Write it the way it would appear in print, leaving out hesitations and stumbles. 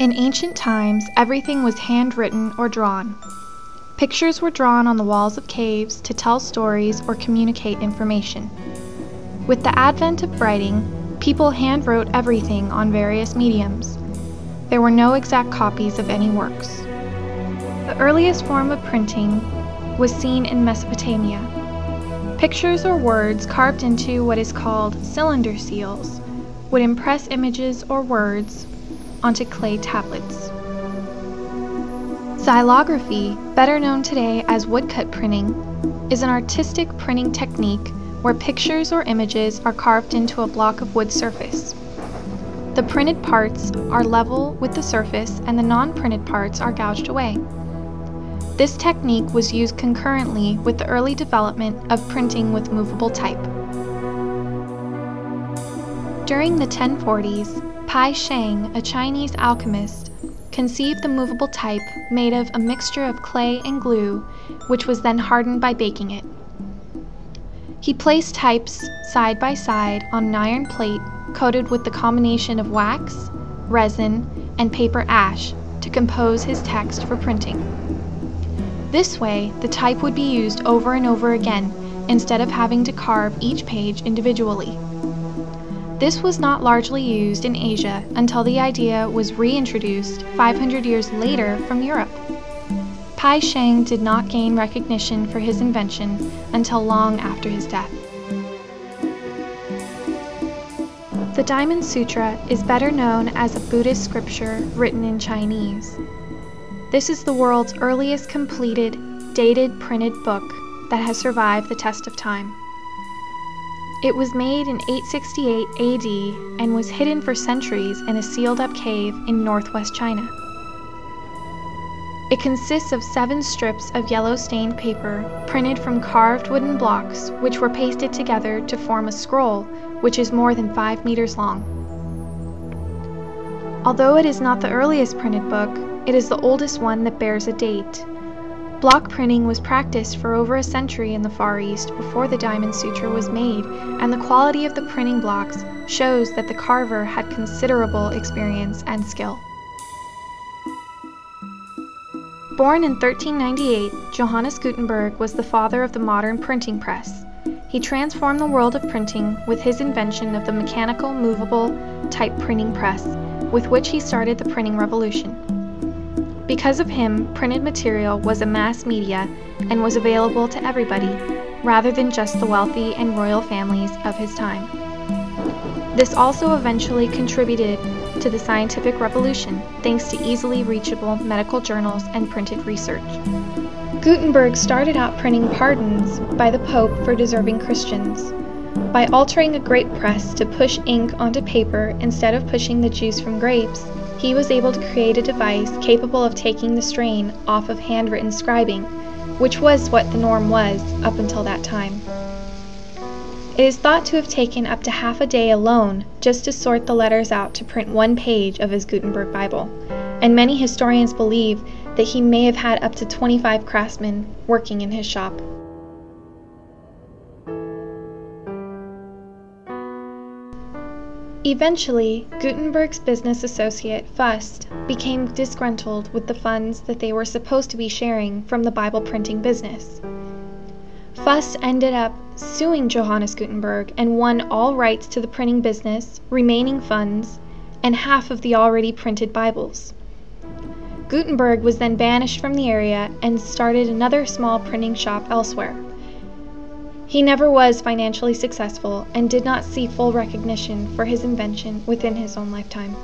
In ancient times, everything was handwritten or drawn. Pictures were drawn on the walls of caves to tell stories or communicate information. With the advent of writing, people handwrote everything on various mediums. There were no exact copies of any works. The earliest form of printing was seen in Mesopotamia. Pictures or words carved into what is called cylinder seals would impress images or words onto clay tablets. Xylography, better known today as woodcut printing, is an artistic printing technique where pictures or images are carved into a block of wood surface. The printed parts are level with the surface and the non-printed parts are gouged away. This technique was used concurrently with the early development of printing with movable type. During the 1040s, Pai Sheng, a Chinese alchemist, conceived the movable type made of a mixture of clay and glue, which was then hardened by baking it. He placed types side by side on an iron plate coated with the combination of wax, resin, and paper ash to compose his text for printing. This way, the type would be used over and over again instead of having to carve each page individually. This was not largely used in Asia until the idea was reintroduced 500 years later from Europe. Pai Sheng did not gain recognition for his invention until long after his death. The Diamond Sutra is better known as a Buddhist scripture written in Chinese. This is the world's earliest completed, dated printed book that has survived the test of time. It was made in 868 AD and was hidden for centuries in a sealed-up cave in northwest China. It consists of 7 strips of yellow-stained paper printed from carved wooden blocks which were pasted together to form a scroll which is more than 5 meters long. Although it is not the earliest printed book, it is the oldest one that bears a date. Block printing was practiced for over a century in the Far East before the Diamond Sutra was made, and the quality of the printing blocks shows that the carver had considerable experience and skill. Born in 1398, Johannes Gutenberg was the father of the modern printing press. He transformed the world of printing with his invention of the mechanical movable type printing press, with which he started the printing revolution. Because of him, printed material was a mass media and was available to everybody, rather than just the wealthy and royal families of his time. This also eventually contributed to the scientific revolution, thanks to easily reachable medical journals and printed research. Gutenberg started out printing pardons by the Pope for deserving Christians. By altering a grape press to push ink onto paper instead of pushing the juice from grapes, he was able to create a device capable of taking the strain off of handwritten scribing, which was what the norm was up until that time. It is thought to have taken up to half a day alone just to sort the letters out to print 1 page of his Gutenberg Bible, and many historians believe that he may have had up to 25 craftsmen working in his shop. Eventually, Gutenberg's business associate, Fust, became disgruntled with the funds that they were supposed to be sharing from the Bible printing business. Fust ended up suing Johannes Gutenberg and won all rights to the printing business, remaining funds, and half of the already printed Bibles. Gutenberg was then banished from the area and started another small printing shop elsewhere. He never was financially successful and did not see full recognition for his invention within his own lifetime.